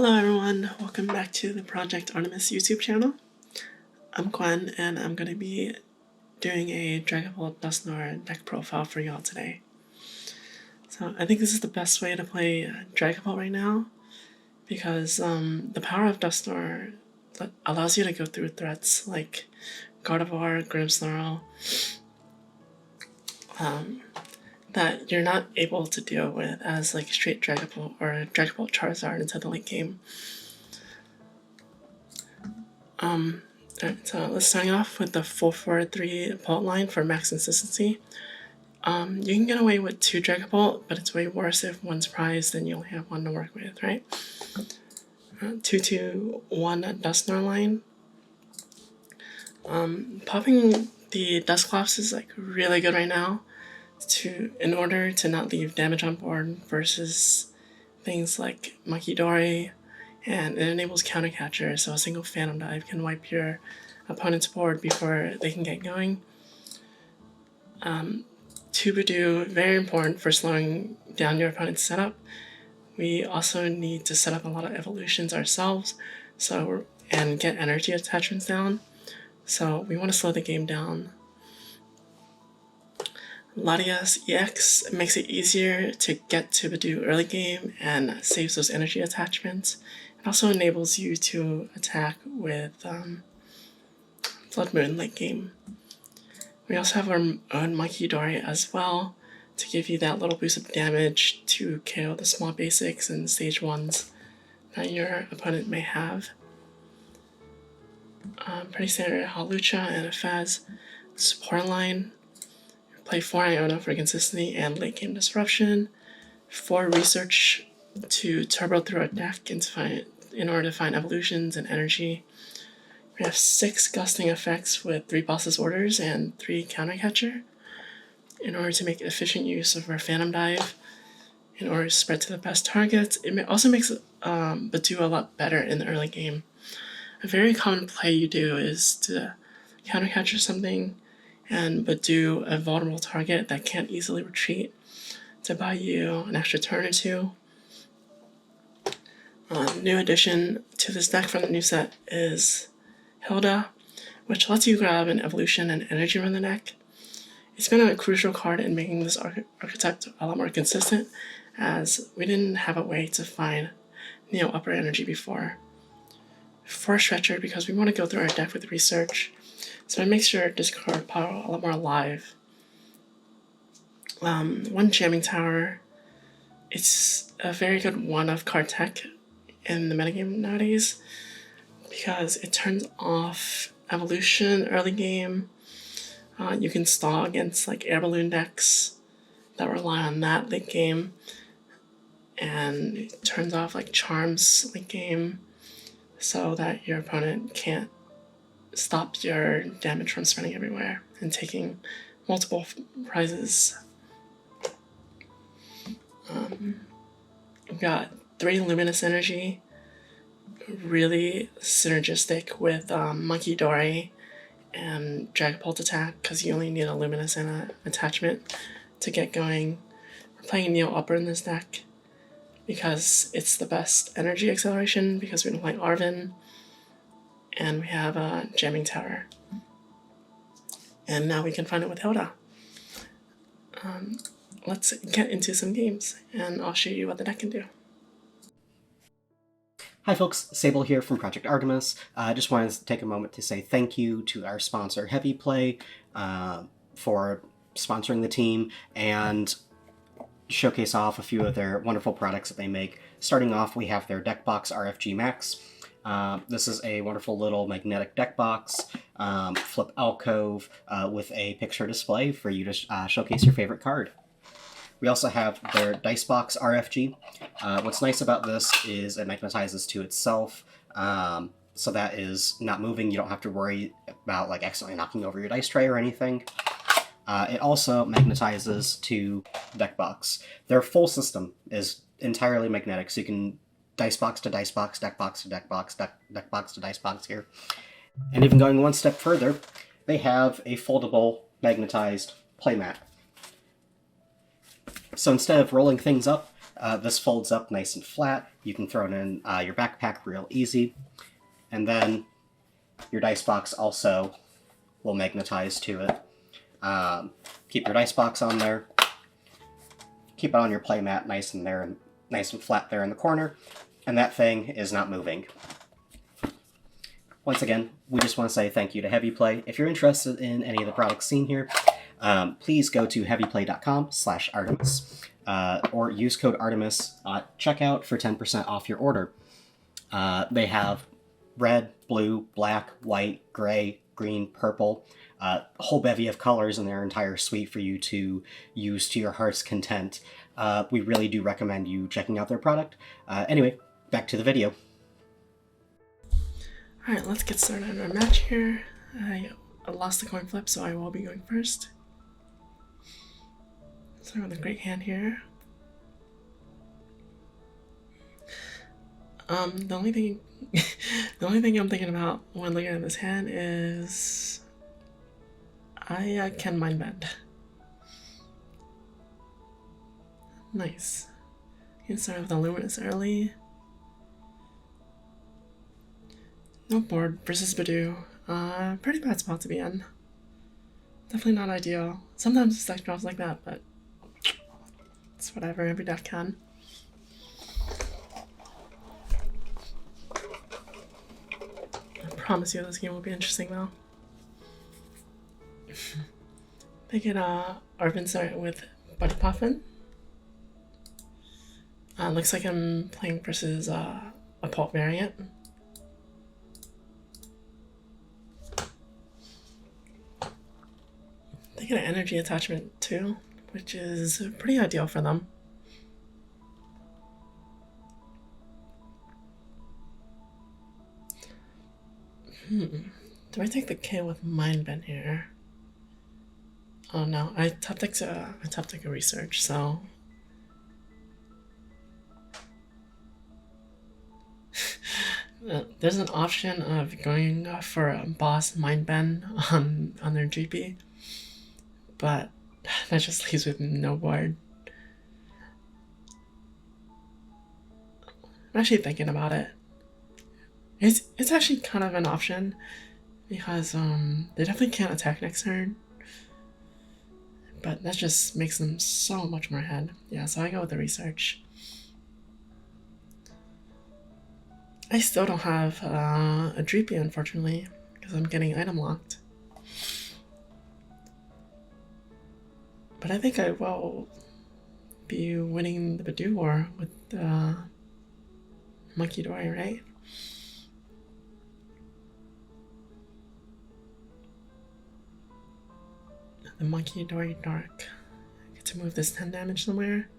Hello everyone, welcome back to the Project Artemis YouTube channel. I'm Gwen and I'm going to be doing a Dragapult Dusknoir deck profile for y'all today. So I think this is the best way to play Dragapult right now because the power of Dusknoir allows you to go through threats like Gardevoir, Grimmsnarl, that you're not able to deal with as like straight Dragapult or Dragapult Charizard into the late game. Alright, so let's start off with the 4-4-3 Pult line for max consistency. You can get away with 2 Dragapult, but it's way worse if one's prized and you only have 1 to work with, right? 2-2-1 Dusknoir line. Popping the Dusclops is like really good right now in order to not leave damage on board versus things like Munkidori, and it enables counter catcher, so a single Phantom Dive can wipe your opponent's board before they can get going. Tubadoo, very important for slowing down your opponent's setup. We also need to set up a lot of evolutions ourselves and get energy attachments down, so we want to slow the game down. Latias EX makes it easier to get Tubadoo early game and saves those energy attachments. It also enables you to attack with Blood Moon late game. We also have our own Munkidori as well to give you that little boost of damage to KO the small basics and stage 1s that your opponent may have. Pretty standard Hawlucha and a Faz support line. Play 4 Iona for consistency and late game disruption, 4 research to turbo through a deck in order to find evolutions and energy. We have 6 gusting effects with 3 bosses orders and 3 counter catcher in order to make efficient use of our Phantom Dive in order to spread to the best targets. It also makes Badoo a lot better in the early game. A very common play you do is to counter catcher something and Badoo a vulnerable target that can't easily retreat to buy you an extra turn or 2. New addition to this deck from the new set is Hilda, which lets you grab an evolution and energy from the deck. It's been a crucial card in making this archetype a lot more consistent, as we didn't have a way to find Neo Upper Energy before. 4 Stretcher, because we want to go through our deck with research, so it makes your discard pile a lot more alive. 1 Jamming Tower. It's a very good one-of card tech in the metagame nowadays because it turns off evolution early game. You can stall against like air balloon decks that rely on that late game, and it turns off like charms late game so that your opponent can't stop your damage from spreading everywhere and taking multiple prizes. We've got 3 Luminous Energy, really synergistic with Munkidori and Dragapult attack because you only need a Luminous and an attachment to get going. We're playing Neo Upper in this deck because it's the best energy acceleration because we don't play Arven, and we have a Jamming Tower. And now we can find it with Hilda. Let's get into some games, and I'll show you what the deck can do. Hi folks, Sable here from Project Artemis. I just wanted to take a moment to say thank you to our sponsor Heavy Play for sponsoring the team and showcase off a few of their wonderful products that they make. Starting off, we have their deck box RFG Max. This is a wonderful little magnetic deck box, flip alcove with a picture display for you to showcase your favorite card. We also have their Dice Box RFG. What's nice about this is it magnetizes to itself, so that is not moving. You don't have to worry about like accidentally knocking over your dice tray or anything. It also magnetizes to deck box. Their full system is entirely magnetic, so you can dice box to dice box, deck box to deck box, deck box to dice box here. And even going one step further, they have a foldable magnetized playmat. So instead of rolling things up, This folds up nice and flat. You can throw it in your backpack real easy. And then your dice box also will magnetize to it. Keep your dice box on there. Keep it on your playmat nice and flat there in the corner. And that thing is not moving. Once again, we just want to say thank you to Heavy Play. If you're interested in any of the products seen here, please go to heavyplay.com/Artemis or use code Artemis at checkout for 10% off your order. They have red, blue, black, white, gray, green, purple, a whole bevy of colors in their entire suite for you to use to your heart's content. We really do recommend you checking out their product. Anyway, back to the video. Alright, let's get started on our match here. I lost the coin flip, so I will be going first. Start with a great hand here. The only thing I'm thinking about when looking at this hand is I can mind bend. Nice. You can start with the Limitless early. No board versus Badoo. Pretty bad spot to be in. Definitely not ideal. Sometimes the deck draws like that, but it's whatever, every deck can. I promise you this game will be interesting though. They get Arvin start with Buddy Puffin. Looks like I'm playing versus a Pult variant. They get an energy attachment too, which is pretty ideal for them. Do I take the K with Mind Bend here? Oh no, I top deck a research, so there's an option of going for a boss Mind Bend on their GP. But that just leaves with no board. I'm actually thinking about it. It's actually kind of an option because they definitely can't attack next turn. But that just makes them so much more ahead. Yeah, so I go with the research. I still don't have a Dreepy, unfortunately, because I'm getting item locked. But I think I will be winning the Badoo War with Monkey Dory, right? The Monkey Dory Dark. I get to move this 10 damage somewhere.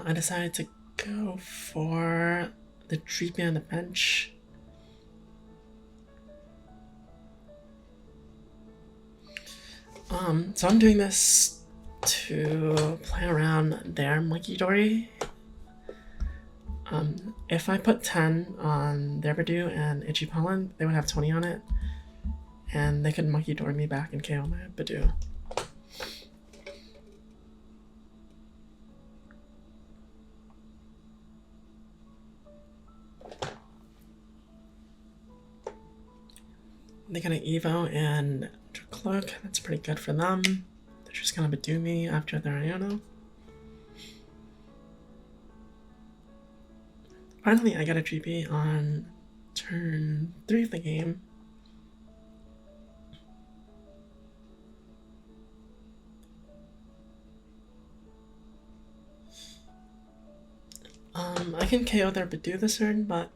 I decided to go for the Dreepy on the bench. So I'm doing this to play around their Monkey Dory. If I put 10 on their Badoo and Itchy Pollen, they would have 20 on it. And they could Monkey Dory me back and KO my Badoo. They got an Evo and Cloak. That's pretty good for them. They're just gonna Badoo me after their Iono. Finally, I got a GP on turn 3 of the game. I can KO their Badoo this turn, but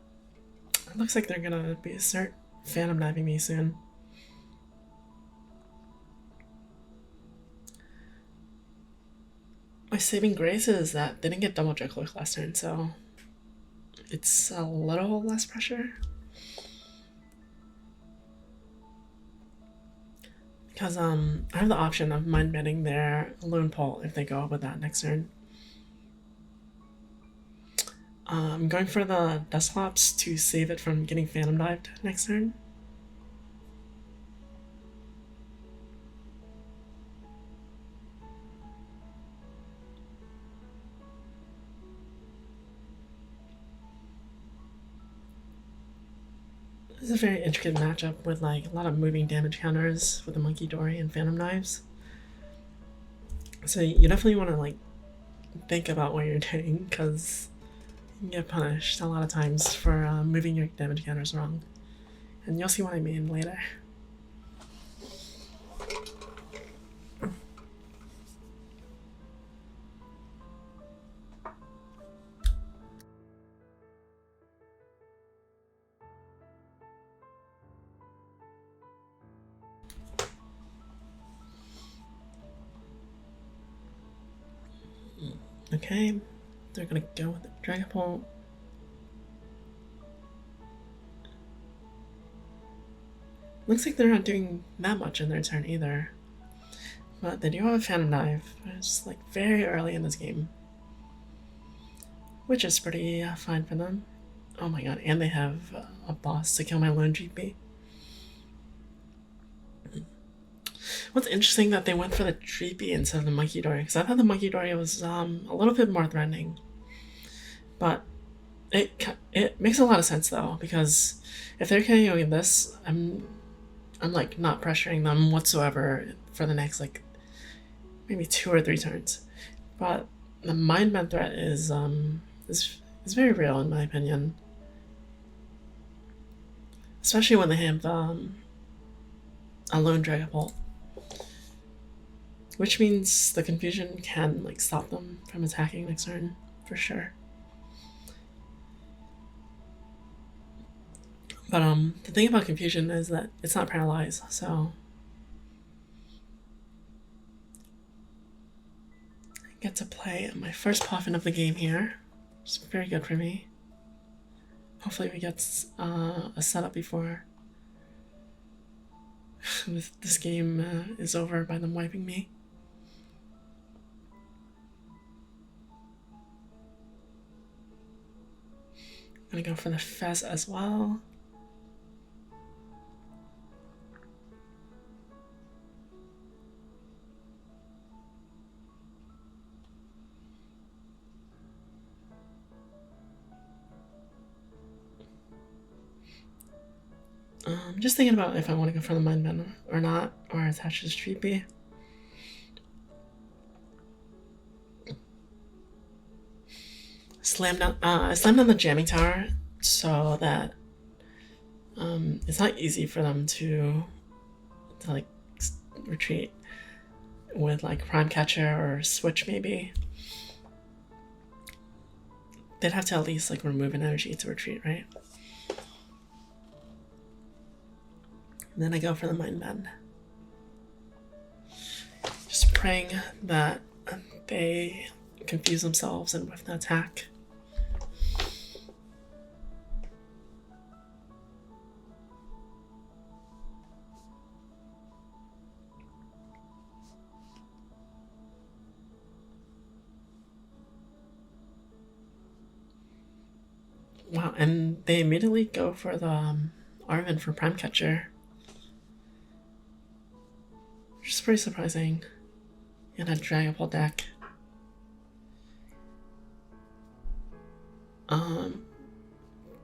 it looks like they're gonna start Phantom Diving me soon. My saving grace is that they didn't get double Dracula last turn, so it's a little less pressure. Because I have the option of mind bending their Lone Pole if they go with that next turn. I'm going for the Dustclops to save it from getting Phantom Dived next turn. This is a very intricate matchup with like a lot of moving damage counters with the Monkey Dory and Phantom Knives. So you definitely want to like think about what you're doing, because you can get punished a lot of times for moving your damage counters wrong. And you'll see what I mean later. Okay, they're gonna go with the Dragapult. Looks like they're not doing that much in their turn either. But they do have a Phantom Knife. It's like very early in this game, which is pretty fine for them. Oh my god, and they have a boss to kill my lone GP. What's interesting that they went for the Dreepy instead of the Monkey Dory, because I thought the Monkey Dory was a little bit more threatening. But it makes a lot of sense though, because if they're KOing this, I'm like not pressuring them whatsoever for the next like maybe 2 or 3 turns. But the Mind Bend threat is very real in my opinion, especially when they have a lone Dragapult, which means the confusion can like stop them from attacking next turn for sure. But the thing about confusion is that it's not paralyzed, so I get to play my first Puffin of the game here, which is very good for me. Hopefully we get a setup before this game is over by them wiping me. I'm gonna go for the Fez as well. I'm just thinking about if I want to go for the Mind Bend or not, or attach this Dreepy. I slammed down the jamming tower so that it's not easy for them to like retreat with like Prime Catcher or Switch maybe. They'd have to at least like remove an energy to retreat, right? And then I go for the Mind Bend. Just praying that they confuse themselves and with the attack. Wow, and they immediately go for the Arvin for Prime Catcher. Which is pretty surprising in a Dragapult deck.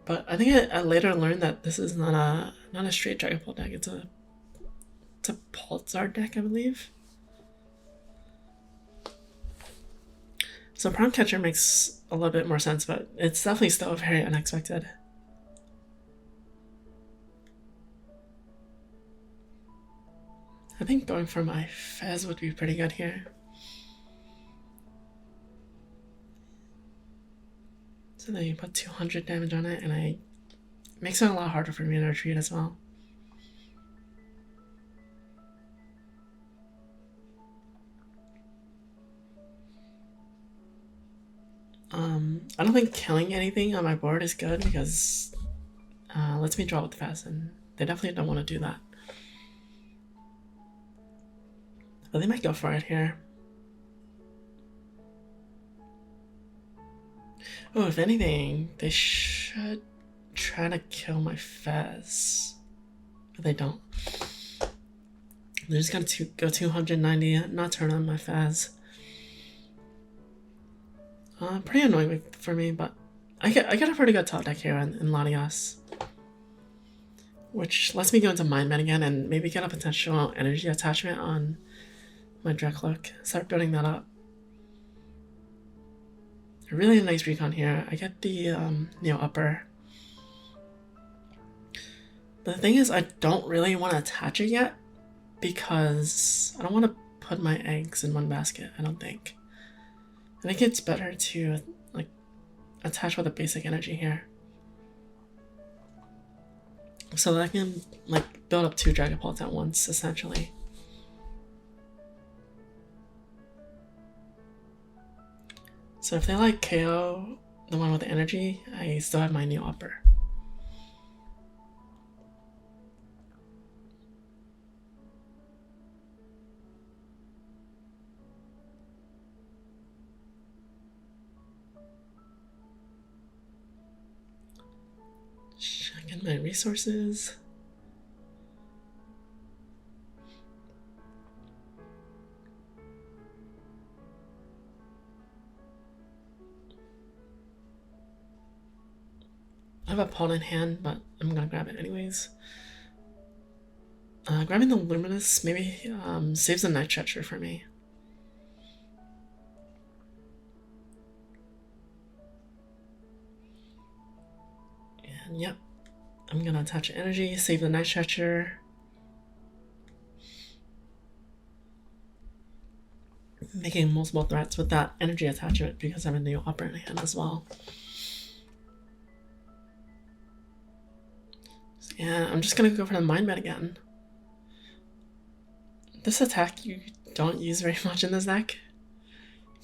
But I think I later learned that this is not a straight Dragapult deck. It's a Pulsar deck, I believe. So Prime Catcher makes a little bit more sense, but it's definitely still very unexpected. I think going for my Fez would be pretty good here. So then you put 200 damage on it, and it makes it a lot harder for me to retreat as well. I don't think killing anything on my board is good because lets me draw with the Fez, and they definitely don't want to do that. But they might go for it here. Oh, if anything, they should try to kill my Fez. But they don't. They're just gonna go 290, not turn on my Fez. Pretty annoying for me, but I get a pretty good top deck here in Latias. which lets me go into Mind Bend again and maybe get a potential energy attachment on my Dracloak. Start building that up. A really nice recon here. I get the Neo Upper. The thing is, I don't really want to attach it yet because I don't want to put my eggs in one basket, I don't think. I think it's better to like attach with a basic energy here, so that I can like build up 2 Dragapults at once, essentially. So if they like KO the one with the energy, I still have my Neo Upper. Check in my resources. I have a pawn in hand, but I'm gonna grab it anyways. Grabbing the Luminous maybe saves the Night Stretcher for me. And yep, I'm gonna attach energy, save the Night Stretcher. Making multiple threats with that energy attachment because I have a Neo Upper in hand as well. Yeah, I'm just gonna go for the Mind Bend again. This attack you don't use very much in this deck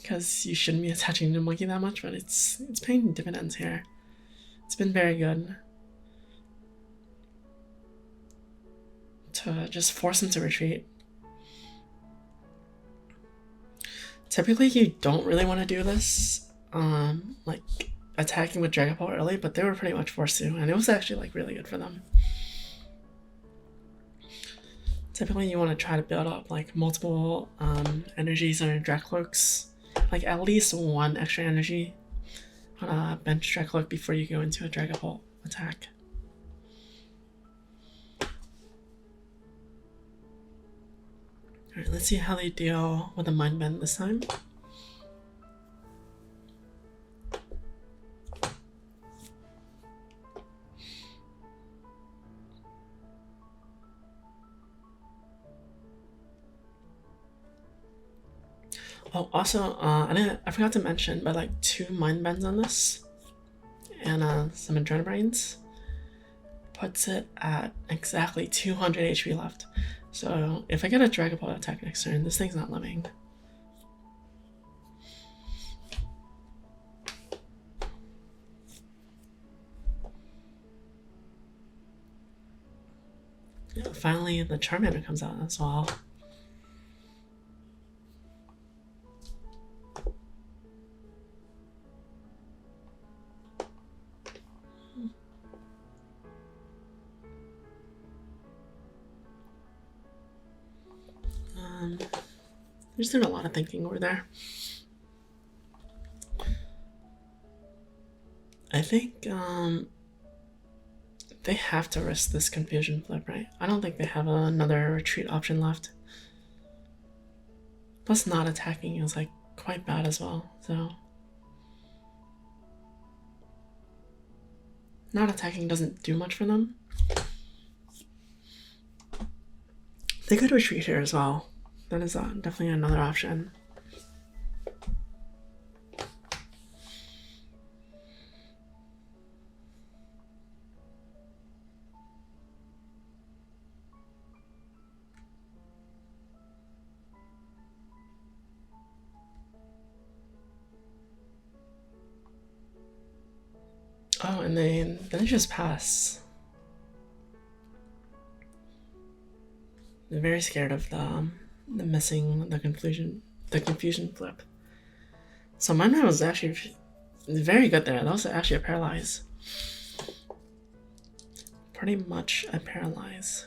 because you shouldn't be attaching to Monkey that much, but it's paying dividends here. It's been very good to just force him to retreat. Typically you don't really want to do this, like attacking with Dragapult early, but they were pretty much forced to, and it was actually like really good for them. Typically you want to try to build up like multiple energies on your Dracloaks, like at least 1 extra energy on a bench Dracloak before you go into a Dragapult attack. Alright, let's see how they deal with the Mind Bend this time. Oh, also, I forgot to mention, but like 2 Mind Bends on this, and some Adrenaline Brains puts it at exactly 200 HP left. So if I get a Dragapult attack next turn, this thing's not living. Yeah, finally the Charmander comes out as well. Just doing a lot of thinking over there. I think they have to risk this confusion flip, right? I don't think they have another retreat option left. Plus not attacking is like quite bad as well, so not attacking doesn't do much for them. They could retreat here as well. That is definitely another option. Oh, and then they just pass. They're very scared of the confusion flip. So my man was actually very good there. That was actually a paralyze. Pretty much a paralyze.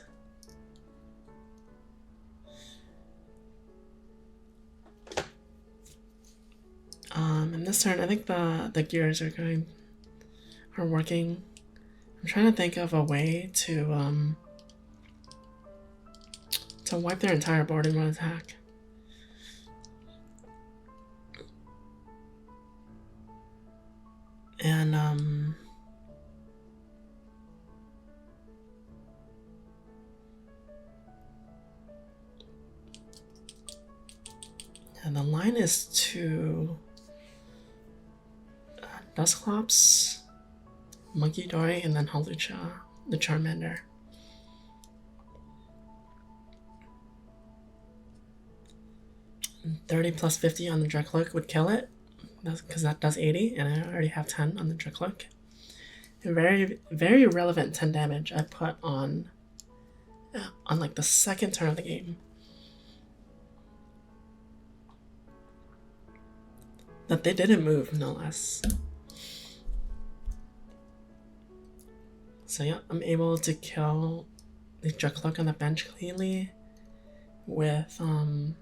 And this turn, I think the gears are working I'm trying to think of a way to wipe their entire board in one attack. And the line is to Dusknoir, Monkey Dory, and then Hawlucha, the Charmander. And 30 plus 50 on the Dragapult would kill it, because that does 80, and I already have 10 on the Dragapult. Very, very relevant 10 damage I put on like the second turn of the game. That they didn't move, no less. So yeah, I'm able to kill the Dragapult on the bench cleanly with a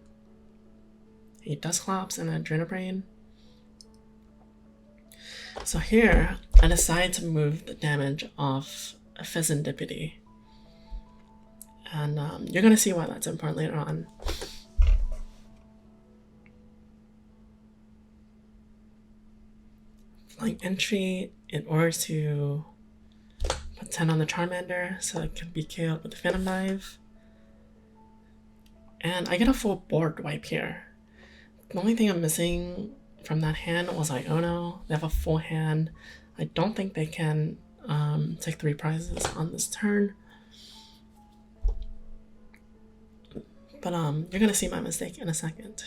Dusknoir and a Drainabrain. So here, I decide to move the damage off a Pheasantipity. And you're going to see why that's important later on. Flying entry in order to put 10 on the Charmander so it can be killed with the Phantom Knife. And I get a full board wipe here. The only thing I'm missing from that hand was Iono. They have a full hand. I don't think they can take 3 prizes on this turn. But you're gonna see my mistake in a second.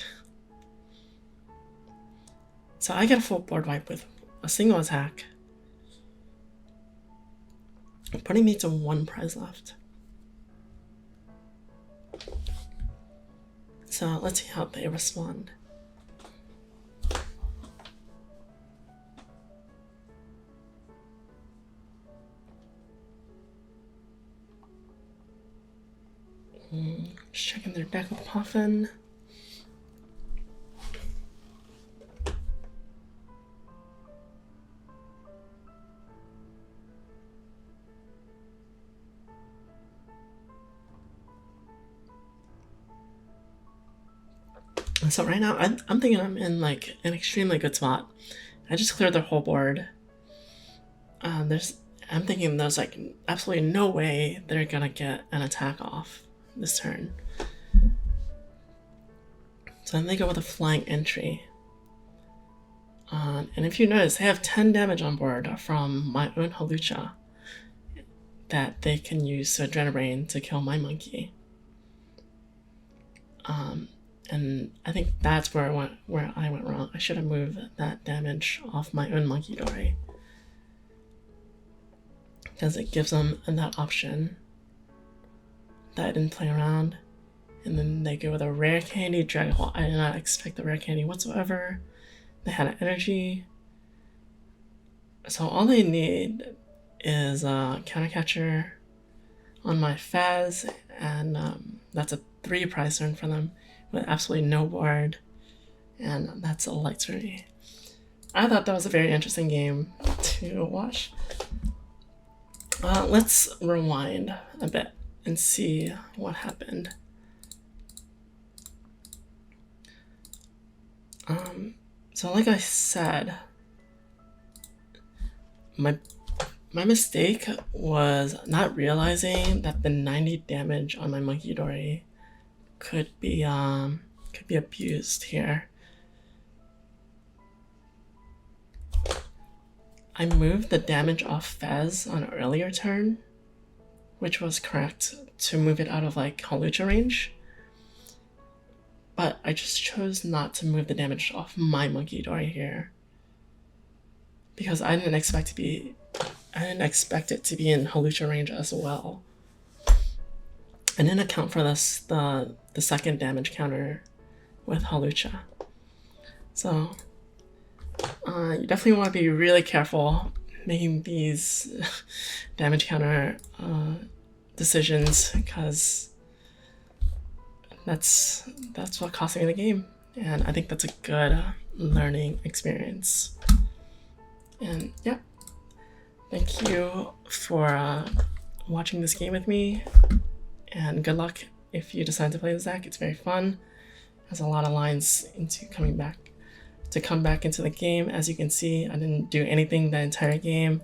So I get a full board wipe with a single attack, putting me to 1 prize left. So let's see how they respond. Just checking their deck with Puffin. So right now, I'm thinking I'm in like an extremely good spot. I just cleared their whole board. I'm thinking there's like absolutely no way they're gonna get an attack off this turn. So then they go with a flying entry. And if you notice, they have 10 damage on board from my own Hawlucha that they can use to Drainabrain to kill my monkey. And I think that's where I went wrong. I should have moved that damage off my own Monkey Dory, because it gives them that option that I didn't play around. And then they go with a rare candy Dragapult. I did not expect the rare candy whatsoever. They had an energy. So all they need is a counter catcher on my Faz, and that's a 3 prize turn for them with absolutely no board, and that's a light for me. I thought that was a very interesting game to watch. Let's rewind a bit and see what happened. So like I said, my mistake was not realizing that the 90 damage on my Monkey Dory could be abused here. I moved the damage off Fez on an earlier turn, which was correct to move it out of like Hawlucha range. But I just chose not to move the damage off my Monkey Dory here, because I didn't expect it to be in Hawlucha range as well. I didn't account for this the second damage counter with Hawlucha. So you definitely want to be really careful making these damage counter decisions, because that's what cost me the game, and I think that's a good learning experience. And yeah, Thank you for watching this game with me, and good luck if you decide to play this deck. It's very fun. It has a lot of lines into come back into the game. As you can see, I didn't do anything the entire game.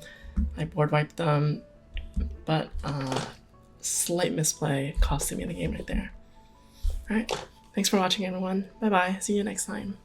I board wiped them, but slight misplay costed me the game right there. Alright, thanks for watching everyone. Bye bye, see you next time.